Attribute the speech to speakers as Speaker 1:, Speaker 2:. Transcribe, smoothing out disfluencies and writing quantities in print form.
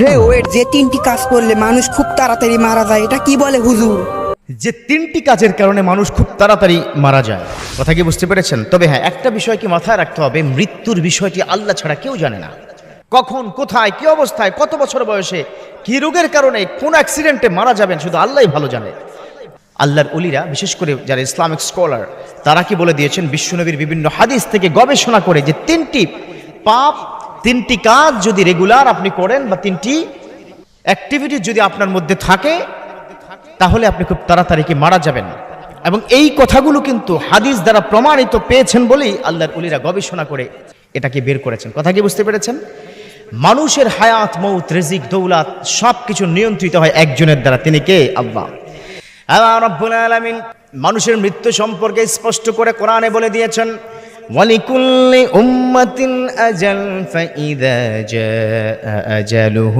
Speaker 1: হে wait, যে তিনটি কাজ করলে মানুষ খুব তাড়াতাড়ি মারা যায়, এটা কি বলে হুজুর?
Speaker 2: যে তিনটি কাজের কারণে মানুষ খুব তাড়াতাড়ি মারা যায়, কথা কি বুঝতে পেরেছেন? তবে হ্যাঁ, একটা বিষয় কি মাথায় রাখতে হবে, মৃত্যুর বিষয়টি আল্লাহ ছাড়া কেউ জানে না। কখন, কোথায়, কি অবস্থায়, কত বছর বয়সে, কি রোগের কারণে, কোন অ্যাক্সিডেন্টে মারা যাবেন শুধু আল্লাহই ভালো জানে। আল্লাহর ওলিরা, বিশেষ করে যারা ইসলামিক স্কলার, তারা কি বলে দিয়েছেন বিশ্বনবীর বিভিন্ন হাদিস থেকে গবেষণা করে যে তিনটি পাপ, তিনটি কাজ যদি রেগুলার আপনি করেন বা তিনটি অ্যাক্টিভিটি যদি আপনার মধ্যে থাকে, তাহলে আপনি খুব তাড়াতাড়ি কি মারা যাবেন। এবং এই কথাগুলো কিন্তু হাদিস দ্বারা প্রমাণিত পেয়েছেন বলেই আল্লাহর ওলিরা গবেষণা করে এটাকে বের করেছেন। কথা কি বুঝতে পেরেছেন? মানুষের হায়াত, মৌত, রিজিক, দৌলাত সবকিছু নিয়ন্ত্রিত হয় একজনের দ্বারা, তিনি কে? আল্লাহ। আল্লাহ রাব্বুল আলামিন মানুষের মৃত্যু সম্পর্কে স্পষ্ট করে কোরআনে বলে দিয়েছেন, ওয়ালিকুল্লি উম্মাতিন আজাল ফাইযা জাআ আজালুহু